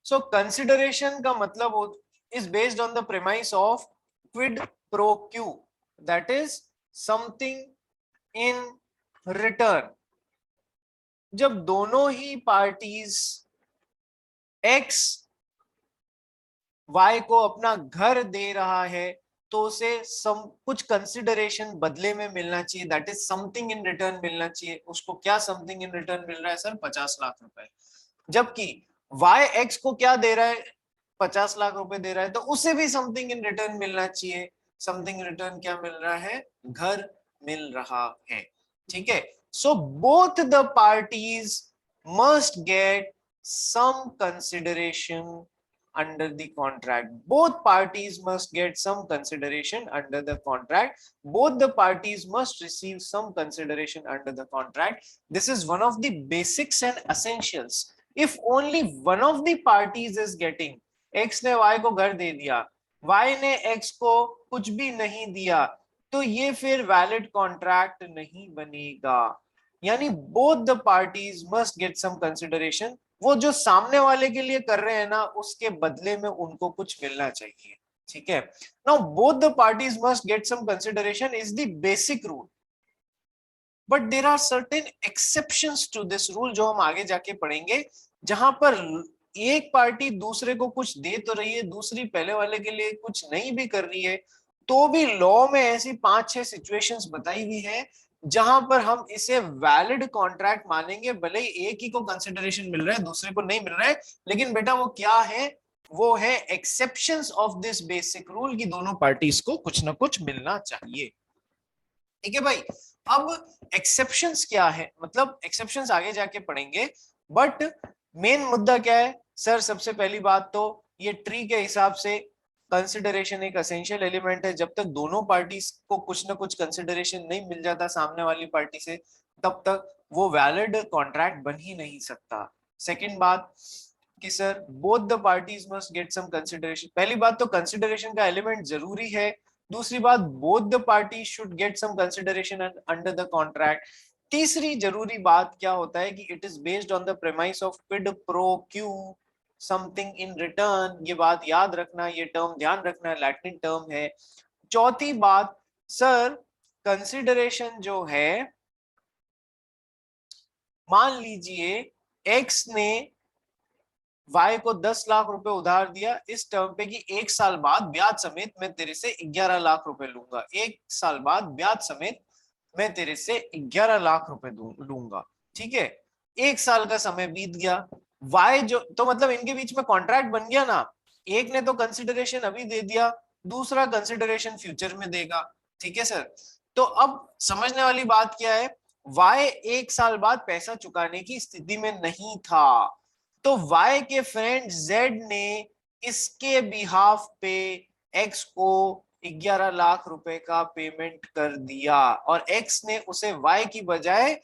सो consideration का मतलब is based on the premise of quid pro Q, that is something in return. जब दोनों ही parties x Y को अपना घर दे रहा है तो उसे कुछ कंसिडरेशन बदले में मिलना चाहिए, that is something in return मिलना चाहिए। उसको क्या समथिंग इन रिटर्न मिल रहा है सर? 50 लाख रुपए। जबकि वाई एक्स को क्या दे रहा है? 50 लाख रुपए दे रहा है, तो उसे भी समथिंग इन रिटर्न मिलना चाहिए। समथिंग इन रिटर्न क्या मिल रहा है? घर मिल रहा है। ठीक है, so both the parties must gate some consideration under the contract. Both parties must get some consideration under the contract. Both the parties must receive some consideration under the contract. This is one of the basics and essentials. If only one of the parties is getting, x ने y को घर दे दिया, y ने x को कुछ भी नहीं दिया, तो ये फिर वैलिड कॉन्ट्रैक्ट नहीं बनेगा। यानी both the parties must get some consideration. वो जो सामने वाले के लिए कर रहे हैं ना, उसके बदले में उनको कुछ मिलना चाहिए। ठीक है, now both the parties must get some consideration is the basic rule, but there are certain exceptions to this rule जो हम आगे जाके पढ़ेंगे, जहां पर एक पार्टी दूसरे को कुछ दे तो रही है, दूसरी पहले वाले के लिए कुछ नहीं भी कर रही है, तो भी लॉ में ऐसी 5-6 सिचुएशंस बताई हुई है जहां पर हम इसे वैलिड कॉन्ट्रैक्ट मानेंगे। भले ही एक ही को कंसिडरेशन मिल रहा है, दूसरे को नहीं मिल रहा है, लेकिन बेटा वो क्या है? वो है exceptions of this basic rule कि दोनों पार्टीज को कुछ ना कुछ मिलना चाहिए। ठीक है भाई, अब एक्सेप्शंस क्या है, मतलब एक्सेप्शंस आगे जाके पढ़ेंगे, बट मेन मुद्दा क्या है सर? सबसे पहली बात तो ये ट्री के हिसाब से कंसिडरेशन एक एसेंशियल एलिमेंट है। जब तक दोनों पार्टीज को कुछ ना कुछ कंसिडरेशन नहीं मिल जाता सामने वाली पार्टी से, तब तक वो वैलिड कॉन्ट्रैक्ट बन ही नहीं सकता। सेकंड बात कि sir both the parties must get some consideration. पहली बात तो कंसिडरेशन का एलिमेंट जरूरी है। दूसरी बात, both the party should get some consideration under the contract. तीसरी जरूरी बात क्या होता है कि it is based on the premise of quid pro quo something in return. ये बात याद रखना, ये टर्म ध्यान रखना, लैटिन टर्म है। चौथी बात सर, कंसिडरेशन जो है, मान लीजिए एक्स ने वाई को 10 लाख रुपए उधार दिया इस टर्म पे कि 1 साल बाद ब्याज समेत मैं तेरे से 11 लाख रुपए लूंगा। 1 साल बाद ब्याज समेत मैं तेरे से 11 लाख रुपए लूंगा। ठीक है, 1 साल का समय बीत गया, वाई जो, तो मतलब इनके बीच में कॉन्ट्रैक्ट बन गया ना। एक ने तो कंसिडरेशन अभी दे दिया, दूसरा कंसिडरेशन फ्यूचर में देगा। ठीक है सर, तो अब समझने वाली बात क्या है? वाई 1 साल बाद पैसा चुकाने की स्थिति में नहीं था, तो y के फ्रेंड z ने इसके बिहाफ पे x को 11 लाख रुपए का पेमेंट कर दिया, और x ने उसे y की बजाय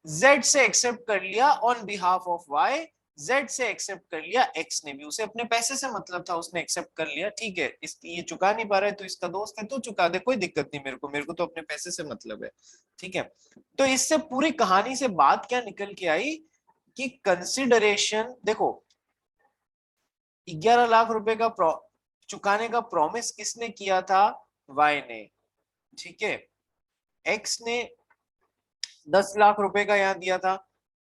z से एक्सेप्ट कर लिया on behalf of y। z से एक्सेप्ट कर लिया, x ने भी, उसे अपने पैसे से मतलब था, उसने एक्सेप्ट कर लिया। ठीक है, इसकी ये चुका नहीं पा रहा है तो इसका दोस्त है तो चुका दे, कोई दिक्कत नहीं, मेरे को तो अपने पैसे से मतलब है। ठीक है, तो इससे पूरी कहानी से बात क्या निकल के आई कि कंसिडरेशन देखो, 11 लाख रुपए का चुकाने का प्रॉमिस किसने किया था? वाई ने। ठीक है, एक्स ने 10 लाख रुपए का यहां दिया था,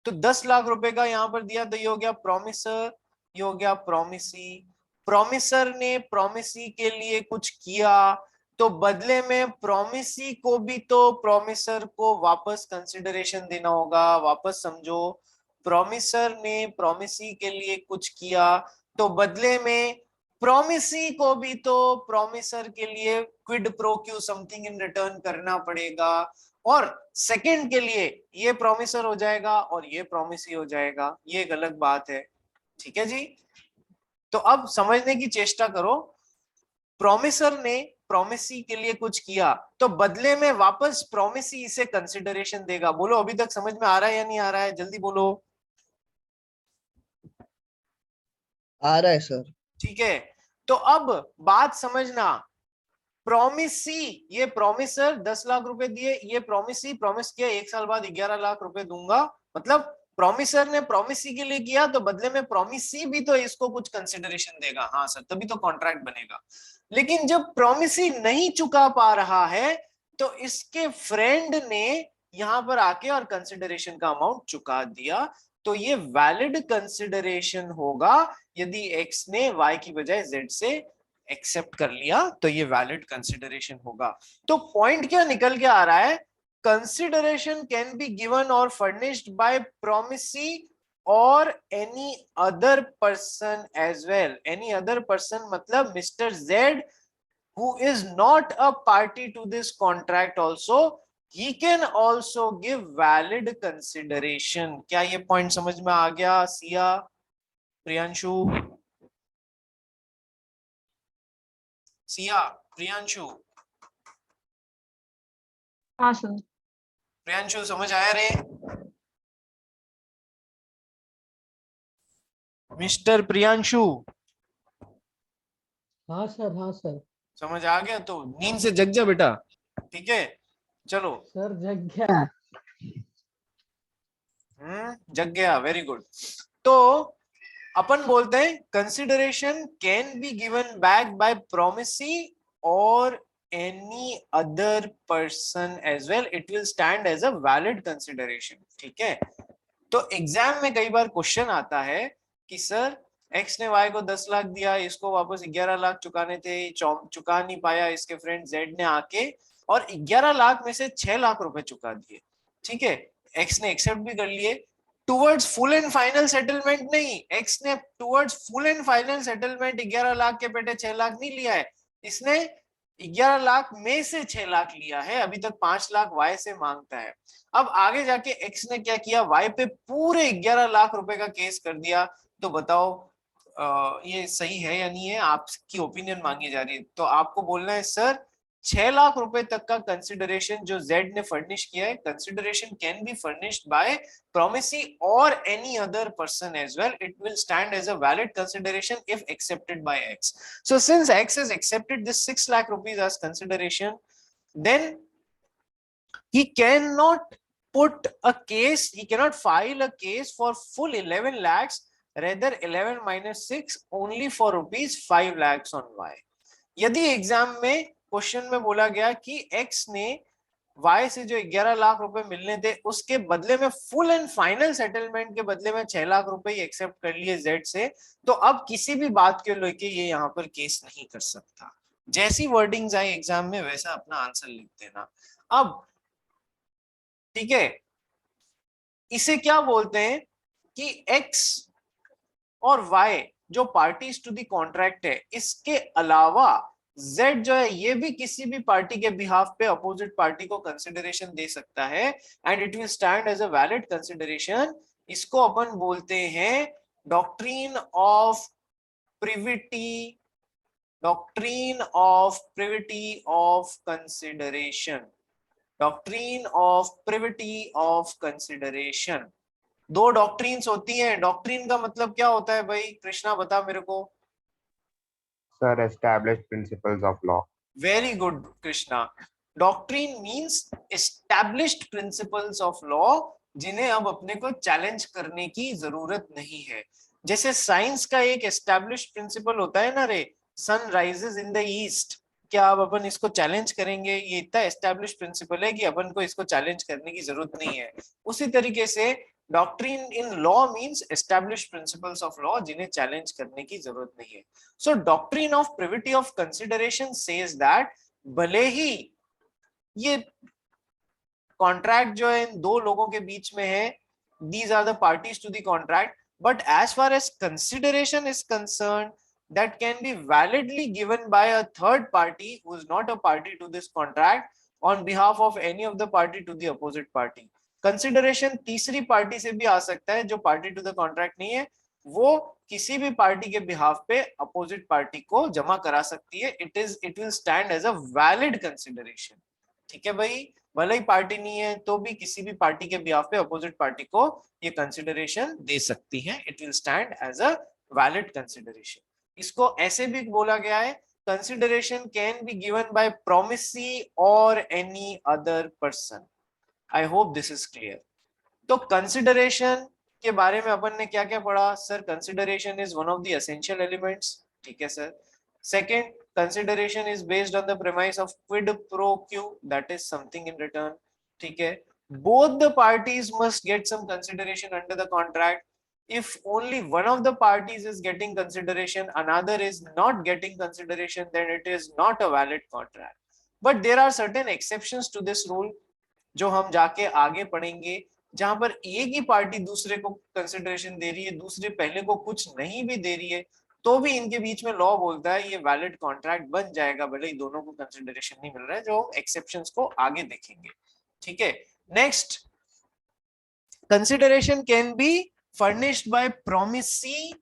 तो 10 लाख रुपए का यहां पर दिया, तो ये हो गया प्रॉमिसर, ये हो गया प्रॉमिसी। प्रॉमिसर ने प्रॉमिसी के लिए कुछ किया, तो बदले में प्रॉमिसी को भी तो प्रॉमिसर को वापस कंसिडरेशन देना होगा। वापस समझो, प्रॉमिसर ने प्रॉमिसी के लिए कुछ किया, तो बदले में प्रॉमिसी को भी तो प्रॉमिसर के लिए Kwid pro quo something in return करना पड़ेगा, और सेकंड के लिए ये प्रॉमिसर हो जाएगा और ये प्रॉमिसी हो जाएगा। ये एक अलग बात है। ठीक है जी, तो अब समझने की चेष्टा करो, प्रॉमिसर ने प्रॉमिसी के लिए कुछ किया, तो बदले में वापस प्रॉमिसी इसे कंसिडरेशन देगा। बोलो अभी तक समझ में आ रहा है या नहीं आ रहा है? जल्दी बोलो। आ रहा है सर। ठीक है, तो अब बात समझना, प्रॉमिसी, ये प्रॉमिसर 10 लाख रुपए दिए, ये प्रॉमिसी प्रॉमिस किया 1 साल बाद 11 लाख रुपए दूंगा, मतलब प्रोमिसर ने प्रोमिसी के लिए किया तो बदले में प्रोमिसी भी तो इसको कुछ कंसिडरेशन देगा, हाँ सर, तभी तो कॉन्ट्रैक्ट बनेगा। लेकिन जब प्रोमिसी नहीं चुका पा रहा है तो इसके फ्रेंड ने यहां पर आके और कंसिडरेशन का अमाउंट चुका दिया, तो ये वैलिड कंसिडरेशन होगा। यदि एक्स ने वाई की बजाय जेड से एक्सेप्ट कर लिया तो ये वैलिड कंसिडरेशन होगा। तो पॉइंट क्या निकल के आ रहा है, consideration can be given or furnished by promisee or any other person as well. Any other person मतलब Mr. Z who is not a party to this contract also, he can also give valid consideration. क्या ये point समझ में आ गया सिया, प्रियांशु? सिया, प्रियांशु? हाँ sir. Priyanshu समझ आया रे? मिस्टर प्रियांशु हाँ सर, हाँ सर। समझ आ गया? तो नींद से जग जा बेटा, ठीक है? चलो, सर जग गया। जग गया, वेरी गुड। तो अपन बोलते हैं consideration can be given back by promisee और any other person as well, it will stand as a valid consideration, ठीक है? तो एग्जाम में कई बार क्वेश्चन आता है कि सर एक्स ने वाई को 10 लाख दिया, इसको वापस 11 लाख चुकाने थे, चुका नहीं पाया, इसके फ्रेंड जेड ने आके और 11 लाख में से 6 लाख रुपए चुका दिए, ठीक है? एक्स ने एक्सेप्ट भी कर लिए। Towards full and final settlement नहीं, एक्स ने towards full and final settlement 11 lakh के पेटे 6 लाख नहीं लिया है, इसने 11 लाख में से 6 लाख लिया है, अभी तक 5 लाख वाई से मांगता है। अब आगे जाके एक्स ने क्या किया, वाई पे पूरे 11 लाख रुपए का केस कर दिया। तो बताओ ये सही है या नहीं है? आपकी ओपिनियन मांगी जा रही है, तो आपको बोलना है सर 6 लाख रुपए तक का कंसिडरेशन जो जेड ने फर्निश किया है, consideration can be furnished bye promisee or any other person as well, it will stand as a valid consideration if accepted by X. So since X has accepted this 6 lakh rupees as consideration, then he cannot put a case, he cannot file a case for full 11 lakhs, rather 11 minus 6 only for rupees 5 lakhs on Y. यदि exam में question में बोला गया कि x ने Y से जो 11 लाख रुपए मिलने थे उसके बदले में फुल एंड फाइनल सेटलमेंट के बदले में 6 लाख रुपए एक्सेप्ट कर लिए जेड से, तो अब किसी भी बात के लेके ये यहाँ पर केस नहीं कर सकता। जैसी वर्डिंग्स आई एग्जाम में वैसा अपना आंसर लिख देना। अब ठीक है, इसे क्या बोलते हैं कि एक्स और वाई जो पार्टीज टू द कॉन्ट्रैक्ट है, इसके अलावा जेड जो है ये भी किसी भी पार्टी के बिहाफ पे अपोजिट पार्टी को कंसिडरेशन दे सकता है and it will stand as a valid consideration. इसको अपन बोलते हैं doctrine of privity, doctrine of privity of consideration, doctrine of privity of consideration. दो डॉक्ट्रीन्स होती हैं। डॉक्ट्रीन का मतलब क्या होता है भाई, कृष्णा बता मेरे को। Sir, established principles of law. Very good Krishna. Doctrine means established principles of law, जिन्हें अब अपने को चैलेंज करने की जरूरत नहीं है। जैसे साइंस का एक एस्टैब्लिश्ड प्रिंसिपल होता है ना रे, sun rises in the east, क्या अब अपन इसको चैलेंज करेंगे? ये इतना एस्टैब्लिश्ड प्रिंसिपल है कि अपन को इसको चैलेंज करने की जरूरत नहीं है। उसी तरीके से doctrine in law means established principles of law, जिन्हें चैलेंज करने की जरूरत नहीं है। So doctrine of privity of consideration says that भले ही ये कॉन्ट्रैक्ट जो है इन दो लोगों के बीच में है, these are the parties to the contract, but as far as consideration is concerned, that can be validly given by a third party who is not a party to this contract on behalf of any of the party to the opposite party. Consideration तीसरी party से भी आ सकता है जो party to the contract नहीं है, वो किसी भी पार्टी के बिहाफ पे अपोजिट पार्टी को जमा करा सकती है। It will stand as a valid consideration, ठीक है भाई? भले ही पार्टी नहीं है तो भी किसी भी पार्टी के बिहाफ पे अपोजिट पार्टी को ये कंसिडरेशन दे सकती है, it will stand as a valid consideration. इसको ऐसे भी बोला गया है, consideration can be given by promisee और any other person. I hope this is clear. तो कंसिडरेशन के बारे में अपन ने क्या क्या पढ़ा sir? Consideration is one of the essential elements, ठीक है sir. Second, consideration is based on the premise of quid pro quo, that is something in return, ठीक है। both the parties must get some consideration under the contract. If only one of the parties is getting consideration, another is not getting consideration, then it is not a valid contract. But there are certain exceptions to this rule जो हम जाके आगे पढ़ेंगे, जहां पर एक ही party दूसरे को कंसिडरेशन दे रही है, दूसरे पहले को कुछ नहीं भी दे रही है, तो भी इनके बीच में लॉ बोलता है ये वैलिड कॉन्ट्रैक्ट बन जाएगा, भले ही दोनों को कंसिडरेशन नहीं मिल रहा है, जो एक्सेप्शंस को आगे देखेंगे, ठीक है। Next, consideration can B furnished by promisee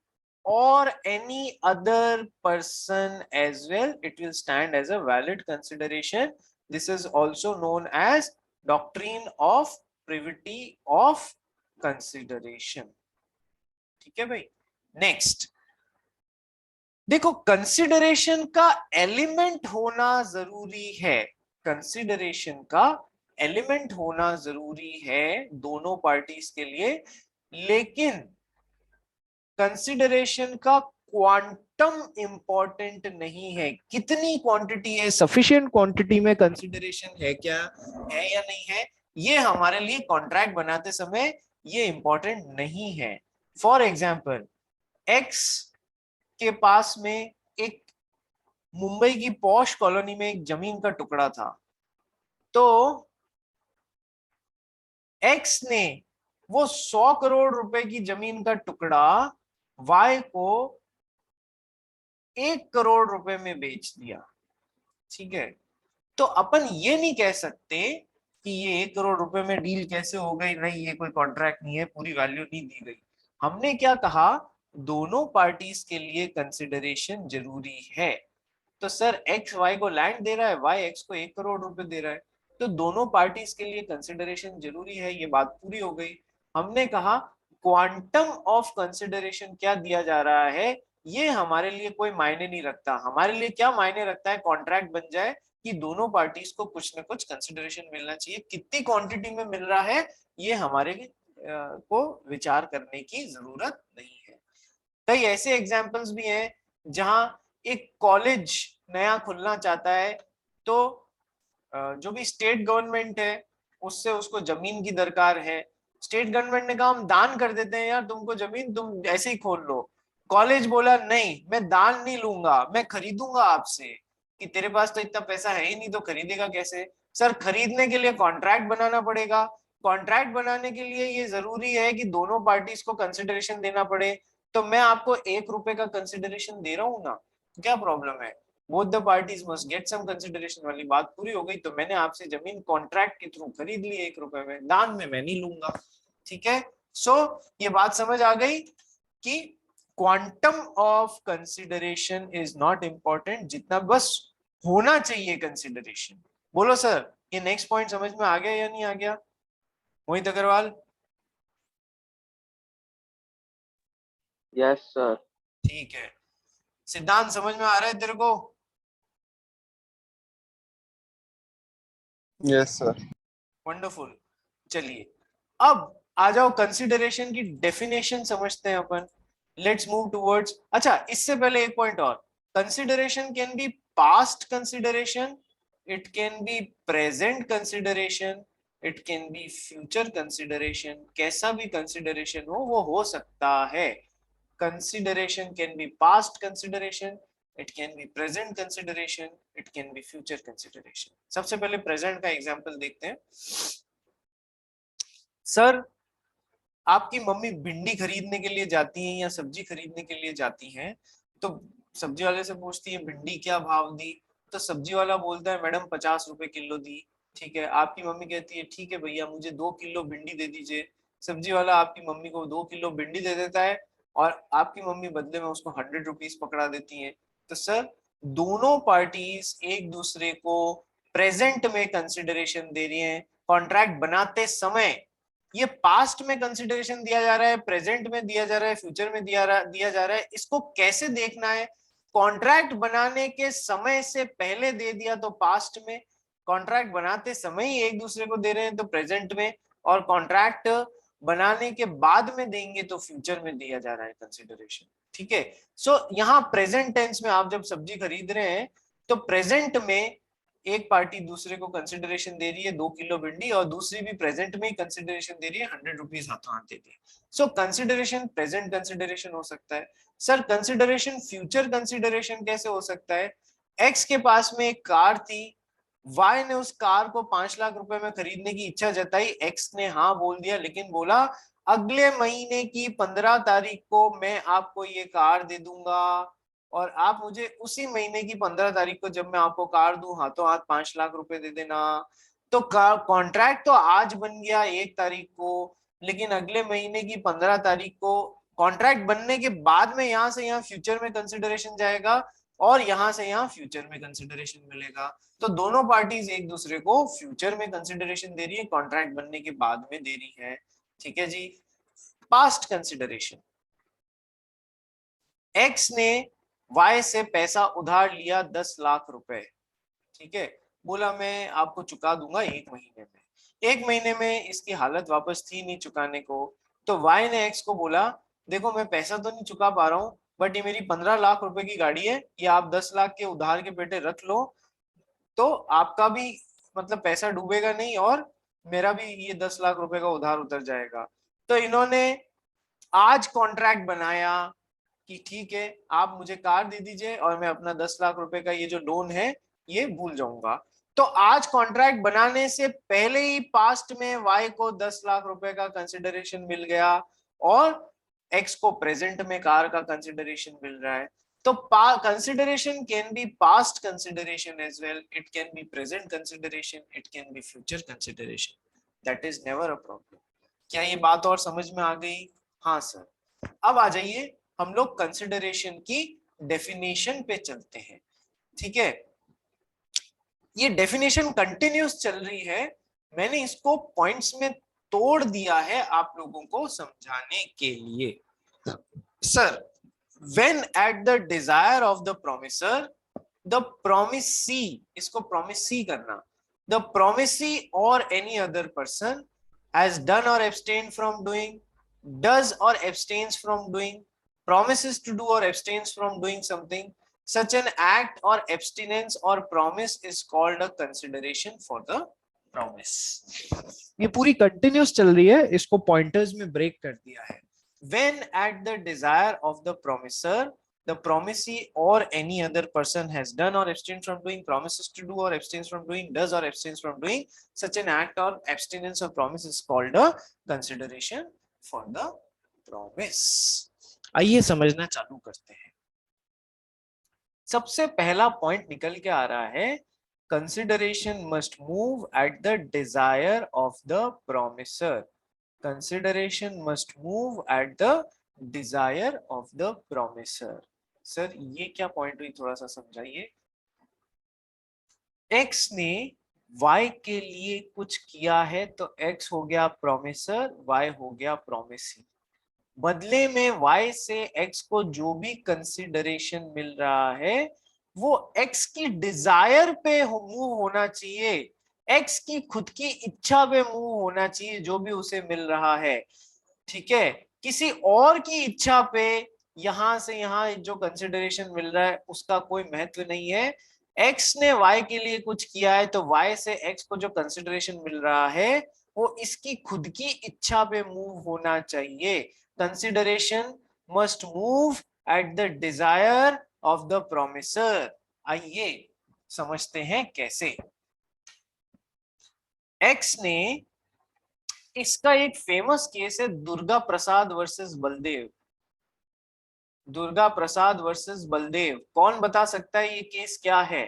or any other person as well. It will stand as a valid consideration. This is also known as doctrine of privity of consideration, ठीक है भाई। Next देखो, consideration का element होना जरूरी है, consideration का element होना जरूरी है दोनों पार्टीज के लिए, लेकिन कंसिडरेशन का क्वांटम इंपॉर्टेंट नहीं है। कितनी क्वांटिटी है, सफिशिएंट क्वांटिटी में कंसिडरेशन है क्या, है या नहीं है, ये हमारे लिए कॉन्ट्रैक्ट बनाते समय ये इंपॉर्टेंट नहीं है। फॉर एग्जाम्पल, एक्स के पास में एक मुंबई की पॉश कॉलोनी में एक जमीन का टुकड़ा था, तो एक्स ने वो 100 करोड़ रुपए की जमीन का टुकड़ा वाई को 1 करोड़ रुपए में बेच दिया, ठीक है। तो अपन ये नहीं कह सकते कि ये 1 करोड़ रुपए में डील कैसे हो गई, नहीं ये कोई कॉन्ट्रैक्ट नहीं है, पूरी वैल्यू नहीं दी गई। हमने क्या कहा, दोनों पार्टीज के लिए कंसिडरेशन जरूरी है। तो सर एक्स वाई को लैंड दे रहा है, वाई एक्स को 1 करोड़ रुपए दे रहा है, तो दोनों पार्टीज के लिए कंसिडरेशन जरूरी है, ये बात पूरी हो गई। हमने कहा क्वांटम ऑफ कंसिडरेशन क्या दिया जा रहा है ये हमारे लिए कोई मायने नहीं रखता, हमारे लिए क्या मायने रखता है, कॉन्ट्रैक्ट बन जाए कि दोनों पार्टीज को कुछ ना कुछ कंसिडरेशन मिलना चाहिए। कितनी क्वांटिटी में मिल रहा है ये हमारे को विचार करने की जरूरत नहीं है। कई ऐसे एग्जाम्पल्स भी हैं जहां एक कॉलेज नया खुलना चाहता है, तो जो भी स्टेट गवर्नमेंट है उससे उसको जमीन की दरकार है। स्टेट गवर्नमेंट ने कहा हम दान कर देते हैं यार तुमको जमीन, तुम ऐसे ही खोल लो। कॉलेज बोला नहीं, मैं दान नहीं लूंगा, मैं खरीदूंगा आपसे, कि तेरे पास तो इतना पैसा है ही नहीं तो खरीदेगा कैसे। सर खरीदने के लिए कॉन्ट्रैक्ट बनाना पड़ेगा, कॉन्ट्रैक्ट बनाने के लिए ये जरूरी है कि दोनों पार्टीज को कंसिडरेशन देना पड़े, तो मैं आपको 1 रुपए का कंसिडरेशन दे रहा हूँ ना, क्या प्रॉब्लम है? Both the parties must get some consideration वाली बात पूरी हो गई। तो मैंने आपसे जमीन कॉन्ट्रैक्ट के थ्रू खरीद ली 1 रुपए में, दान में मैं नहीं लूंगा, ठीक है। सो ये बात समझ आ गई कि quantum of consideration is not important, जितना बस होना चाहिए कंसिडरेशन। बोलो सर ये नेक्स्ट पॉइंट समझ में आ गया या नहीं आ गया मोहित अग्रवाल? Yes sir. ठीक है, सिद्धांत समझ में आ रहा है तेरे को? Yes sir. वंडरफुल। चलिए अब आ जाओ कंसिडरेशन की डेफिनेशन समझते हैं अपन। लेट्स मूव टुवर्ड्स, अच्छा इससे पहले एक पॉइंट और, consideration can be past consideration, it can be present consideration, it can be future consideration. कैसा भी कंसिडरेशन हो वो हो सकता है। Consideration can be past consideration, it can be present consideration, it can be future consideration। सबसे पहले present का एग्जांपल देखते हैं। सर आपकी मम्मी भिंडी खरीदने के लिए जाती हैं या सब्जी खरीदने के लिए जाती हैं, तो सब्जी वाले से पूछती है भिंडी क्या भाव दी, तो सब्जी वाला बोलता है मैडम 50 रुपए किलो दी, ठीक है। आपकी मम्मी कहती है ठीक है भैया मुझे 2 किलो भिंडी दे दीजिए। सब्जी वाला आपकी मम्मी को 2 किलो भिंडी दे देता है और आपकी मम्मी बदले में उसको 100 रुपीज पकड़ा देती है। तो सर दोनों पार्टीज एक दूसरे को प्रेजेंट में कंसिडरेशन दे रही हैं। कॉन्ट्रैक्ट बनाते समय ये पास्ट में कंसिडरेशन दिया जा रहा है, प्रेजेंट में दिया जा रहा है, फ्यूचर में दिया जा रहा है। इसको कैसे देखना है? कॉन्ट्रैक्ट बनाने के समय से पहले दे दिया तो पास्ट में, कॉन्ट्रैक्ट बनाते समय ही एक दूसरे को दे रहे हैं तो प्रेजेंट में, और कॉन्ट्रैक्ट बनाने के बाद में देंगे तो फ्यूचर में दिया जा रहा है कंसिडरेशन। ठीक है, सो यहाँ प्रेजेंट टेंस में आप जब सब्जी खरीद रहे हैं तो प्रेजेंट में एक पार्टी दूसरे को कंसिडरेशन दे रही है 2 किलो भिंडी, और दूसरी भी प्रेजेंट में ही कंसिडरेशन दे रही है 100 रुपीज हाथों हाथ दे दी। सो कंसिडरेशन प्रेजेंट कंसिडरेशन हो सकता है। सर कंसिडरेशन फ्यूचर कंसिडरेशन कैसे हो सकता है? एक्स के पास में एक कार थी, वाई ने उस कार को 5 लाख रुपए में खरीदने की इच्छा जताई, एक्स ने हाँ बोल दिया, लेकिन बोला अगले महीने की 15 तारीख को मैं आपको ये कार दे दूंगा, और आप मुझे उसी महीने की 15 तारीख को जब मैं आपको कार दूं हाथों हाथ 5 लाख रुपए दे देना। तो कॉन्ट्रैक्ट तो आज बन गया 1 तारीख को, लेकिन अगले महीने की 15 तारीख को कॉन्ट्रैक्ट बनने के बाद में यहां से यहाँ फ्यूचर में कंसिडरेशन जाएगा, और यहां से यहाँ फ्यूचर में कंसिडरेशन मिलेगा। तो दोनों पार्टीज एक दूसरे को फ्यूचर में कंसिडरेशन दे रही है, कॉन्ट्रैक्ट बनने के बाद में दे रही है। ठीक है जी। पास्ट कंसिडरेशन, एक्स ने वाई से पैसा उधार लिया 10 लाख रुपए। ठीक है, बोला मैं आपको चुका दूंगा 1 महीने में। 1 महीने में इसकी हालत वापस थी नहीं चुकाने को, तो वाई ने एक्स को बोला देखो मैं पैसा तो नहीं चुका पा रहा हूँ, बट ये मेरी 15 लाख रुपए की गाड़ी है, ये आप 10 लाख के उधार के पेटे रख लो, तो आपका भी मतलब पैसा डूबेगा नहीं, और मेरा भी ये 10 लाख रुपए का उधार उतर जाएगा। तो इन्होंने आज कॉन्ट्रैक्ट बनाया कि ठीक है आप मुझे कार दे दीजिए और मैं अपना 10 लाख रुपए का ये जो लोन है ये भूल जाऊंगा। तो आज कॉन्ट्रैक्ट बनाने से पहले ही पास्ट में वाई को 10 लाख रुपए का कंसिडरेशन मिल गया, और एक्स को प्रेजेंट में कार का कंसिडरेशन मिल रहा है। तो consideration can be past consideration as well, it can be present consideration, it can be future consideration, that is never a problem। क्या ये बात और समझ में आ गई? हाँ सर। अब आ जाइए हम लोग कंसिडरेशन की डेफिनेशन पे चलते हैं। ठीक है, ये डेफिनेशन कंटिन्यूस चल रही है, मैंने इसको पॉइंट्स में तोड़ दिया है आप लोगों को समझाने के लिए। Sir when at the desire of the promisor the promisee, इसको promisee करना, the promisee or any other person has done or abstained from doing, does or abstains from doing, promises to do or abstains from doing something, such an act or abstinence or promise is called a consideration for the promise। ये पूरी continuous चल रही है, इसको pointers में break कर दिया है। When at the desire of the promisor the promisee or any other person has done or abstained from doing, promises to do or abstains from doing, does or abstains from doing such an act or abstinence or promise is called a consideration for the promise। आइए समझना चालू करते हैं। सबसे पहला point निकल के आ रहा है, consideration must move at the desire of the promisor। Consideration must move at the desire of the promisor। Sir ये क्या पॉइंट हुई, थोड़ा सा समझाइए। x ने y के लिए कुछ किया है तो x हो गया प्रोमिसर, y हो गया प्रोमिसी। बदले में y से x को जो भी कंसिडरेशन मिल रहा है वो x की डिजायर पे मूव होना चाहिए, x की खुद की इच्छा पे मूव होना चाहिए जो भी उसे मिल रहा है। ठीक है, किसी और की इच्छा पे यहां से यहां जो कंसिडरेशन मिल रहा है उसका कोई महत्व नहीं है। x ने y के लिए कुछ किया है तो y से x को जो कंसिडरेशन मिल रहा है वो इसकी खुद की इच्छा पे मूव होना चाहिए। Consideration must move at the desire of the promisor. आइए समझते हैं कैसे। x ने, इसका एक फेमस केस है दुर्गा प्रसाद वर्सेस बलदेव। दुर्गा प्रसाद वर्सेस बलदेव, कौन बता सकता है ये केस क्या है?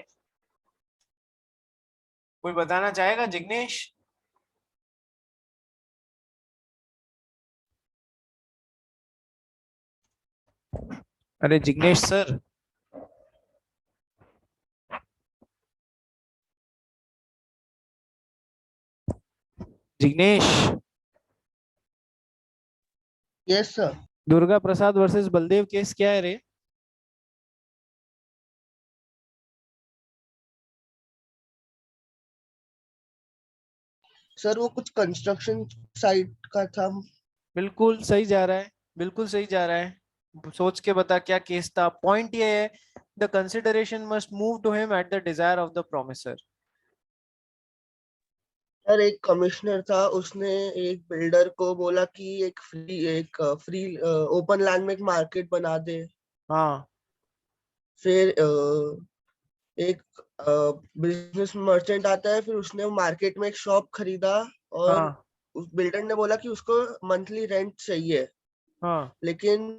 कोई बताना चाहेगा? जिग्नेश? अरे Jignesh sir, Jignesh. Yes sir. Durga Prasad versus Baldev case क्या है रे? सर वो कुछ कंस्ट्रक्शन साइट का था। बिल्कुल सही जा रहा है, बिल्कुल सही जा रहा है। सोच के बता क्या केस था। पॉइंट ये है, the consideration must move to him at the desire of the promisor. Sir एक कमिश्नर था, उसने एक बिल्डर को बोला कि एक फ्री ओपन लैंड में एक मार्केट बना दे। हाँ फिर एक बिजनेस मर्चेंट आता है, फिर उसने मार्केट में एक शॉप खरीदा और हाँ उस बिल्डर ने बोला कि उसको मंथली रेंट चाहिए। हाँ। लेकिन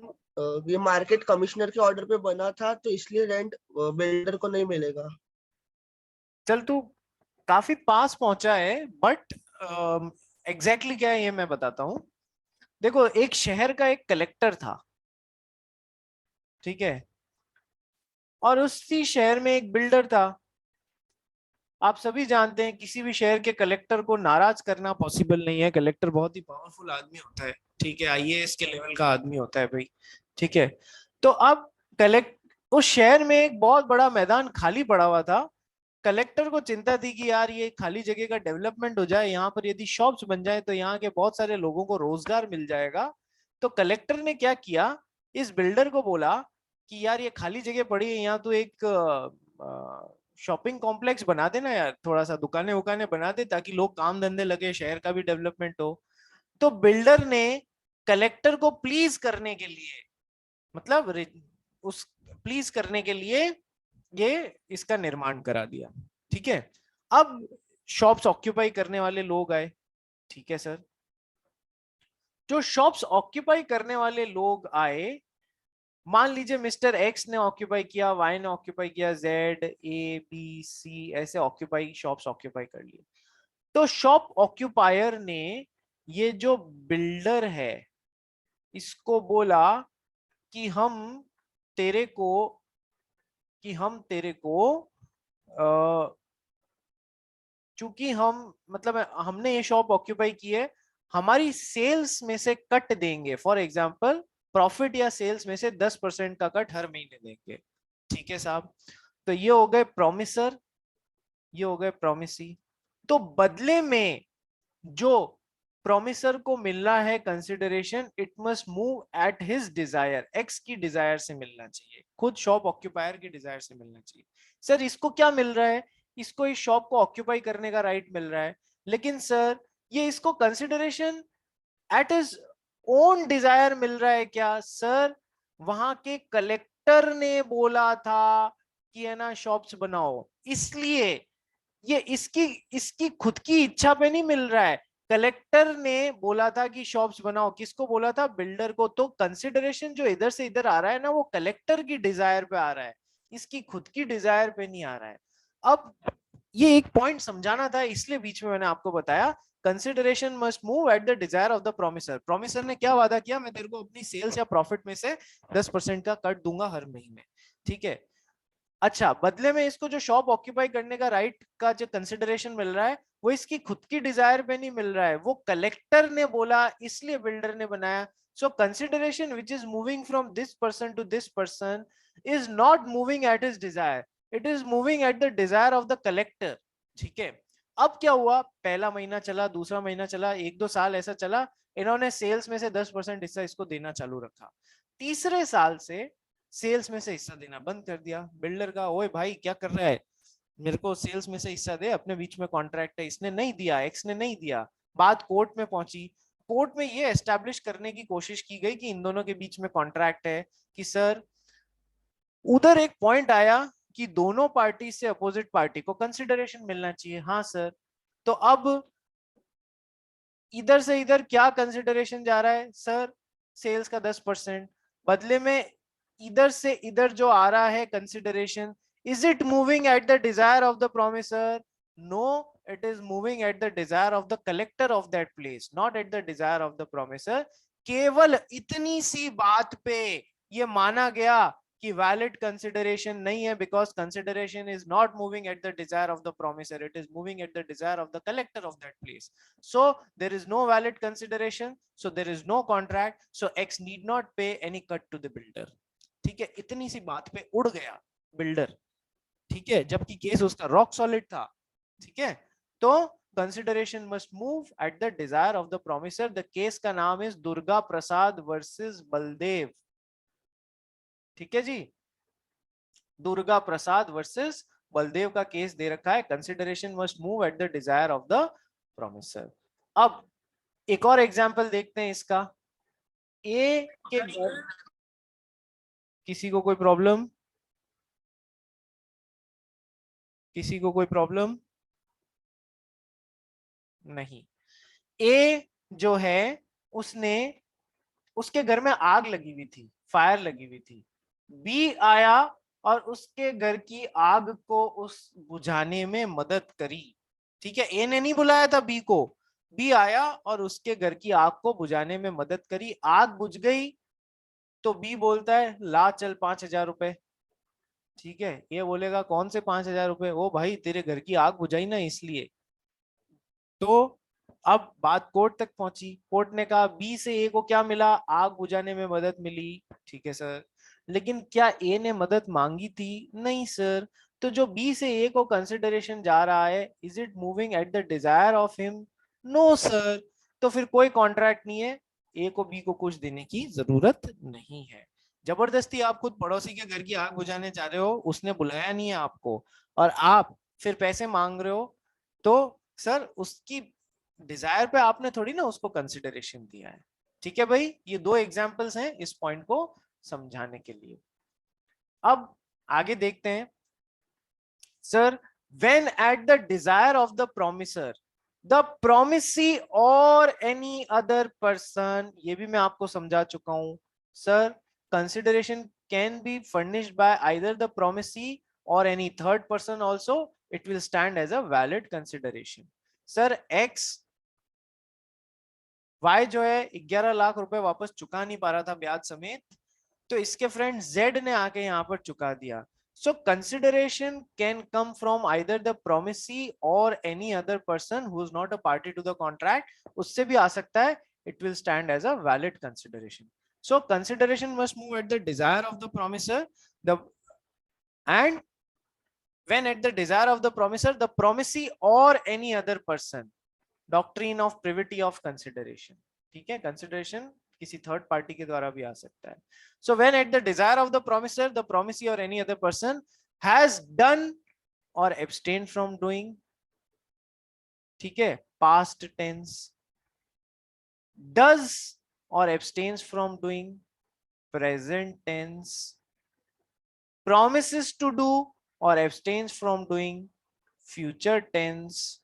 ये मार्केट कमिश्नर के ऑर्डर पे बना था, तो इसलिए रेंट बिल्डर को नहीं मिलेगा। चल तू काफी पास पहुंचा है, बट एग्जैक्टली क्या है ये मैं बताता हूँ। देखो, एक शहर का एक कलेक्टर था, ठीक है, और उसी शहर में एक बिल्डर था। आप सभी जानते हैं किसी भी शहर के कलेक्टर को नाराज करना पॉसिबल नहीं है। कलेक्टर बहुत ही पावरफुल आदमी होता है, ठीक है, आईएएस के लेवल का आदमी होता है भाई, ठीक है। तो अब कलेक्ट उस शहर में एक बहुत बड़ा मैदान खाली पड़ा हुआ था। कलेक्टर को चिंता थी कि यार ये खाली जगह का डेवलपमेंट हो जाए, यहाँ पर यदि शॉप्स बन जाए तो यहाँ के बहुत सारे लोगों को रोजगार मिल जाएगा। तो कलेक्टर ने क्या किया, इस बिल्डर को बोला कि यार ये खाली जगह पड़ी है, यहाँ तो एक शॉपिंग कॉम्प्लेक्स बना देना यार, थोड़ा सा दुकानें उकानें बना दे ताकि लोग काम धंधे लगे, शहर का भी डेवलपमेंट हो। तो बिल्डर ने कलेक्टर को प्लीज करने के लिए, मतलब उस प्लीज करने के लिए ये इसका निर्माण करा दिया, ठीक है। अब शॉप्स ऑक्यूपाई करने वाले लोग आए, ठीक है सर। जो शॉप्स ऑक्यूपाई करने वाले लोग आए, मान लीजिए मिस्टर एक्स ने ऑक्यूपाई किया, वाई ने ऑक्यूपाई किया, जेड ए बी सी ऐसे ऑक्यूपाई शॉप्स ऑक्यूपाई कर लिए। तो शॉप ऑक्यूपायर ने ये जो बिल्डर है इसको बोला कि तेरे को तेरे को चूंकि मतलब हमने ये शॉप ऑक्यूपाई की है, हमारी सेल्स में से कट देंगे, फॉर एग्जांपल प्रॉफिट या सेल्स में से 10% का कट हर महीने देंगे, ठीक है साहब। तो ये हो गए प्रॉमिसर, ये हो गए प्रॉमिसी। तो बदले में जो प्रॉमिसर को मिलना है consideration, it must move eight his Dzire, x की डिजायर से मिलना चाहिए, खुद शॉप ऑक्यूपायर की डिजायर से मिलना चाहिए। सर इसको क्या मिल रहा है, इसको इस शॉप को ऑक्यूपाई करने का राइट मिल रहा है, लेकिन सर ये इसको consideration at his own desire मिल रहा है क्या? सर वहां के कलेक्टर ने बोला था कि है ना शॉप्स बनाओ, इसलिए ये इसकी इसकी खुद की इच्छा पे नहीं मिल रहा है। कलेक्टर ने बोला था कि शॉप्स बनाओ, किसको बोला था? बिल्डर को। तो कंसिडरेशन जो इधर से इधर आ रहा है ना, वो कलेक्टर की डिजायर पे आ रहा है, इसकी खुद की डिजायर पे नहीं आ रहा है। अब ये एक पॉइंट समझाना था, इसलिए बीच में मैंने आपको बताया consideration must move at the desire of the promisor. Promisor ने क्या वादा किया, मैं तेरे को अपनी सेल्स या प्रॉफिट में से 10% का कट दूंगा हर महीने, ठीक है। अच्छा, बदले में इसको जो शॉप ऑक्यूपाई करने का राइट का जो कंसिडरेशन मिल रहा है, वो इसकी खुद की डिजायर पे नहीं मिल रहा है, वो कलेक्टर ने बोला इसलिए बिल्डर ने बनाया। So consideration which is moving from this person to this person is not moving at his desire, it is moving at the desire of the collector, ठीक है। अब क्या हुआ, पहला महीना चला, दूसरा महीना चला, 1-2 साल ऐसा चला, इन्होंने सेल्स में से 10% हिस्सा इसको देना चालू रखा। तीसरे साल से सेल्स में से हिस्सा देना बंद कर दिया। बिल्डर का, ओए भाई क्या कर रहा है, मेरे को सेल्स में से हिस्सा दे, अपने बीच में कॉन्ट्रैक्ट है। इसने नहीं दिया, एक्स ने नहीं दिया। बात कोर्ट में पहुंची, कोर्ट में ये एस्टेब्लिश करने की कोशिश की गई कि इन दोनों के बीच में कॉन्ट्रैक्ट है, कि सर उधर एक पॉइंट आया कि दोनों पार्टी से अपोजिट पार्टी को कंसिडरेशन मिलना चाहिए। हाँ सर, तो अब इधर से इधर क्या कंसिडरेशन जा रहा है सर? सेल्स का 10%। बदले में इधर से इधर जो आ रहा है consideration, is it moving at the desire of the promisor? No, it is moving at the desire of the collector of that place, not at the desire of the promisor. केवल इतनी सी बात पे ये माना गया कि वैलिड कंसिडरेशन नहीं है, because consideration is not moving at the desire of the promisor, it is moving at the desire of the collector of that place. So there is no valid consideration, so there is no contract, so X need not pay any cut to the builder, ठीक है। इतनी सी बात पे उड़ गया builder, ठीक है, जबकि केस उसका रॉक सॉलिड था, ठीक है। तो consideration must move at the desire of the promisor. The case का नाम इज दुर्गा प्रसाद वर्सेस बलदेव। ठीक है जी, दुर्गा प्रसाद वर्सेस बलदेव का केस दे रखा है। Consideration must move at the desire of the promisor. अब एक और एग्जांपल देखते हैं इसका। ए के घर, किसी को कोई प्रॉब्लम? किसी को कोई प्रॉब्लम नहीं। ए जो है उसने, उसके घर में आग लगी हुई थी, फायर लगी हुई थी। बी आया और उसके घर की आग को उस बुझाने में मदद करी। ठीक है, ए ने नहीं बुलाया था बी को, बी आया और उसके घर की आग को बुझाने में मदद करी। आग बुझ गई तो बी बोलता है ला चल 5,000 रुपए। ठीक है, ये बोलेगा कौन से 5,000 रुपए? ओ भाई तेरे घर की आग बुझाई ना इसलिए। तो अब बात कोर्ट तक पहुंची। कोर्ट ने कहा बी से ए को क्या मिला? आग बुझाने में मदद मिली। ठीक है सर, लेकिन क्या ए ने मदद मांगी थी? नहीं सर। तो जो बी से ए को कंसिडरेशन जा रहा है, is it moving at the desire of him? No sir. तो फिर कोई कॉन्ट्रैक्ट नहीं है, ए को बी को कुछ देने की जरूरत नहीं है। जबरदस्ती आप खुद पड़ोसी के घर की आग बुझाने जा रहे हो, उसने बुलाया नहीं है आपको, और आप फिर पैसे मांग रहे हो, तो सर उसकी डिजायर पे आपने थोड़ी ना उसको कंसिडरेशन दिया है। ठीक है भाई, ये दो एग्जांपल्स हैं इस पॉइंट को समझाने के लिए। अब आगे देखते हैं। Sir when at the desire of the promisor the promisee और एनी अदर पर्सन, ये भी मैं आपको समझा चुका हूं sir. Consideration can be furnished by either the promisee और any third person also, it will stand as a valid consideration. Sir x y जो है 11 लाख रुपए वापस चुका नहीं पा रहा था ब्याज समेत, तो इसके फ्रेंड z ने आके यहाँ पर चुका दिया। So consideration can come from either the promisee or any other person who is not a party to the contract. उससे भी आ सकता है, it will stand as a valid consideration. So consideration must move at the desire of the promiser, and when at the desire of the promiser, the promisee or any other person. Doctrine of privity of consideration. ठीक है, consideration किसी third party के द्वारा भी आ सकता है। So when at the desire of the promiser, the promisee or any other person has done or abstained from doing, ठीक है, past tense, does or abstains from doing, present tense, promises to do or abstains from doing, future tense,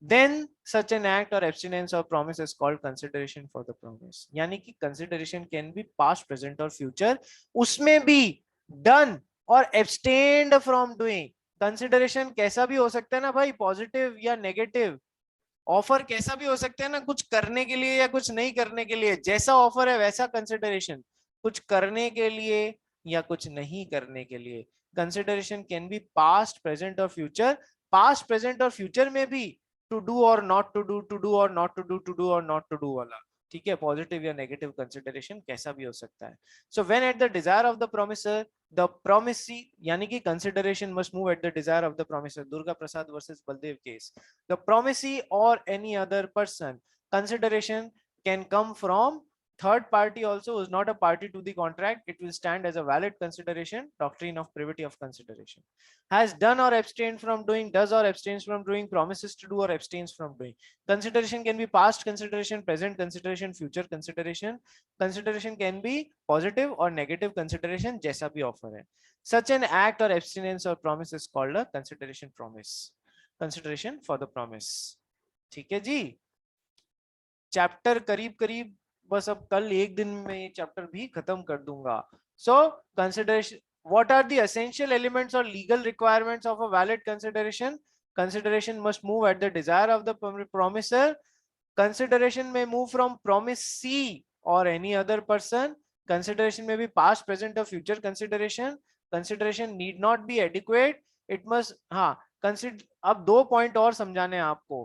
then such an act or abstinence or promise is called consideration for the promise. यानी कि consideration can be past, present और future, उसमें भी done और abstained from doing. consideration कैसा भी हो सकता है ना भाई, पॉजिटिव या नेगेटिव। ऑफर कैसा भी हो सकता है ना, कुछ करने के लिए या कुछ नहीं करने के लिए। जैसा ऑफर है वैसा कंसिडरेशन, कुछ करने के लिए या कुछ नहीं करने के लिए। Consideration can be past, present और फ्यूचर। पास्ट, प्रेजेंट और फ्यूचर में भी टू डू और not to do, to do और not to do, to do और नॉट टू डू वाला। ठीक है, पॉजिटिव या नेगेटिव कंसिडरेशन कैसा भी हो सकता है। So when at the desire of the promisor the promisee, यानी कि consideration must move at the desire of the promisor. Durga Prasad versus Baldev case. The promisee or any other person, consideration can come from third party also, who is not a party to the contract. It will stand as a valid consideration. Doctrine of privity of consideration. Has done or abstained from doing, does or abstains from doing, promises to do or abstains from doing. Consideration can be past consideration, present consideration, future consideration. Consideration can be positive or negative consideration, जैसा भी offer है। Such an act or abstinence or promise is called a consideration promise. Consideration for the promise. ठीक है जी, chapter करीब करीब बस अब कल एक दिन में ये चैप्टर भी खत्म कर दूंगा। So consideration, what are the essential elements और legal requirements of a valid consideration? Consideration must move at the desire of the promisor. Consideration में मूव फ्रॉम प्रोमिसी और एनी अदर पर्सन। कंसिडरेशन में भी past, present और future consideration. Consideration need not be adequate, it must, हाँ consider, अब 2 point और समझाने हैं आपको।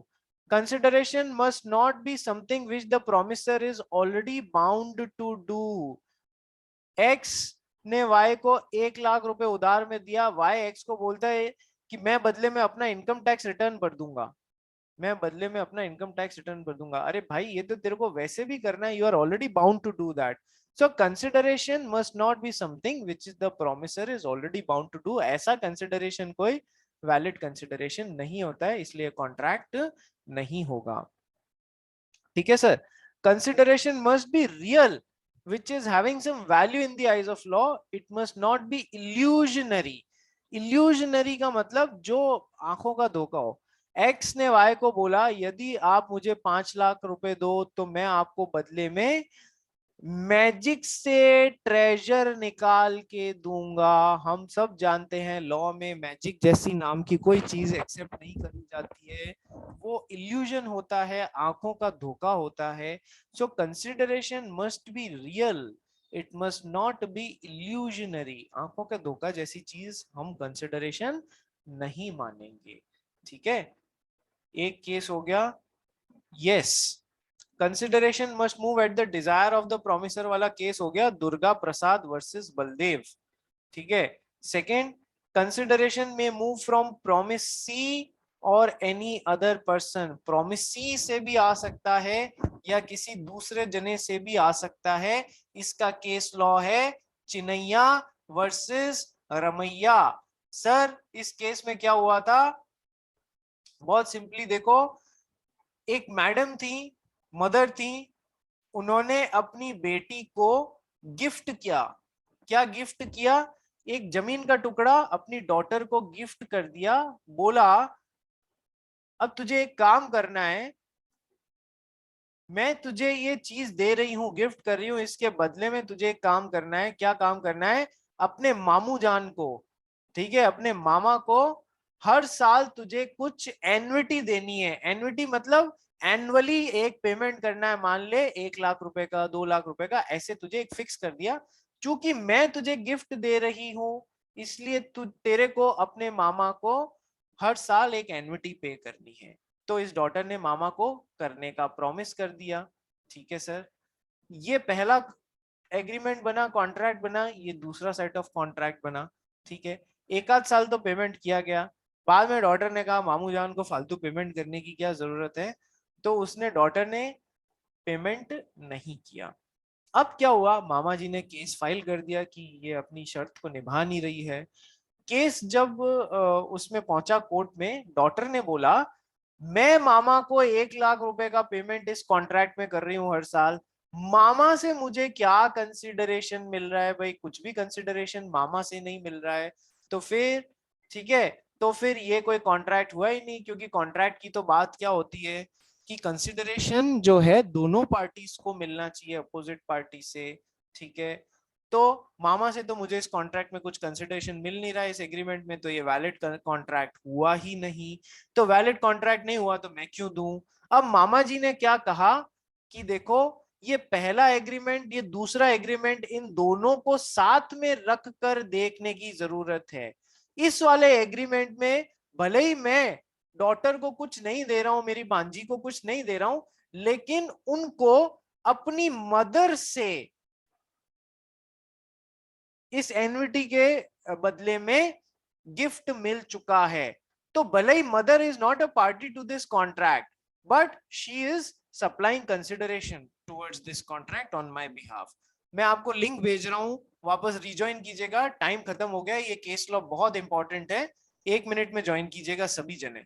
Consideration must not be something which the promisor is already bound to do. X ने वाई को 1 लाख रुपए उधार में दिया, वाई एक्स को बोलता है कि मैं बदले में अपना इनकम टैक्स रिटर्न भर दूंगा, मैं बदले में अपना इनकम टैक्स रिटर्न भर दूंगा। अरे भाई ये तो तेरे को वैसे भी करना है, you are already bound to do that. So consideration must not be something which is the promisor is already bound to do. ऐसा कंसिडरेशन कोई वैलिड कंसिडरेशन नहीं होता है, इसलिए कॉन्ट्रैक्ट नहीं होगा। ठीक है sir. Consideration must be real which is having some value in the eyes of law. It must not be illusionary. Illusionary का मतलब जो आंखों का धोखा हो। एक्स ने वाई को बोला यदि आप मुझे 5 लाख रुपए दो तो मैं आपको बदले में मैजिक से ट्रेजर निकाल के दूंगा। हम सब जानते हैं लॉ में मैजिक जैसी नाम की कोई चीज एक्सेप्ट नहीं करी जाती है, वो इल्यूजन होता है, आंखों का धोखा होता है। So consideration must be real, it must not be illusionary. आंखों का धोखा जैसी चीज हम कंसिडरेशन नहीं मानेंगे। ठीक है, एक केस हो गया। Yes, consideration must move at the desire of the promisor वाला केस हो गया, दुर्गा प्रसाद वर्सेस बलदेव। ठीक है। सेकेंड, कंसिडरेशन में मूव फ्रॉम प्रोमिसी और एनी अदर पर्सन। प्रोमिसी से भी आ सकता है या किसी दूसरे जने से भी आ सकता है। इसका केस लॉ है चिनैया वर्सेस रमैया। सर इस केस में क्या हुआ था, बहुत सिंपली देखो, एक मैडम थी, मदर थी, उन्होंने अपनी बेटी को गिफ्ट किया। क्या गिफ्ट किया, एक जमीन का टुकड़ा अपनी डॉटर को गिफ्ट कर दिया। बोला अब तुझे एक काम करना है, मैं तुझे ये चीज दे रही हूं, गिफ्ट कर रही हूं, इसके बदले में तुझे एक काम करना है। क्या काम करना है, अपने मामू जान को, ठीक है, अपने मामा को हर साल तुझे कुछ एन्युटी देनी है। एन्युटी मतलब एनुअली एक पेमेंट करना है, मान ले 1 लाख रुपए का, 2 लाख रुपए का, ऐसे तुझे एक फिक्स कर दिया। चूंकि मैं तुझे गिफ्ट दे रही हूं इसलिए तू तेरे को अपने मामा को हर साल एक एन्युटी पे करनी है। तो इस डॉटर ने मामा को करने का प्रॉमिस कर दिया। ठीक है सर, ये पहला एग्रीमेंट बना, कॉन्ट्रैक्ट बना, ये दूसरा सेट ऑफ कॉन्ट्रैक्ट बना। ठीक है, एक आध साल तो पेमेंट किया गया, बाद में डॉटर ने कहा मामू जान को फालतू पेमेंट करने की क्या जरूरत है, तो उसने, डॉटर ने पेमेंट नहीं किया। अब क्या हुआ, मामा जी ने केस फाइल कर दिया कि ये अपनी शर्त को निभा नहीं रही है। केस जब उसमें पहुंचा कोर्ट में, डॉटर ने बोला मैं मामा को 1 लाख रुपए का पेमेंट इस कॉन्ट्रैक्ट में कर रही हूँ हर साल, मामा से मुझे क्या कंसिडरेशन मिल रहा है, भाई कुछ भी कंसिडरेशन मामा से नहीं मिल रहा है। तो फिर ठीक है, तो फिर ये कोई कॉन्ट्रैक्ट हुआ ही नहीं, क्योंकि कॉन्ट्रैक्ट की तो बात क्या होती है कि कंसिडरेशन जो है दोनों पार्टीज को मिलना चाहिए, अपोजिट पार्टी से। ठीक है, तो मामा से तो मुझे इस कॉन्ट्रैक्ट में कुछ कंसिडरेशन मिल नहीं रहा है इस एग्रीमेंट में, तो ये वैलिड कॉन्ट्रैक्ट हुआ ही नहीं। तो वैलिड कॉन्ट्रैक्ट नहीं हुआ तो मैं क्यों दूं। अब मामा जी ने क्या कहा कि देखो ये पहला एग्रीमेंट, ये दूसरा एग्रीमेंट, इन दोनों को साथ में रख कर देखने की जरूरत है। इस वाले एग्रीमेंट में भले ही मैं डॉटर को कुछ नहीं दे रहा हूं, मेरी भांजी को कुछ नहीं दे रहा हूं, लेकिन उनको अपनी मदर से इस एन्युटी के बदले में गिफ्ट मिल चुका है। तो भले ही mother is not a party to this contract, but she is supplying consideration towards this contract on my behalf. मैं आपको लिंक भेज रहा हूं, वापस रिज्वाइन कीजिएगा, टाइम खत्म हो गया, ये केस लॉ बहुत इंपॉर्टेंट है, 1 मिनट में ज्वाइन कीजिएगा सभी जने।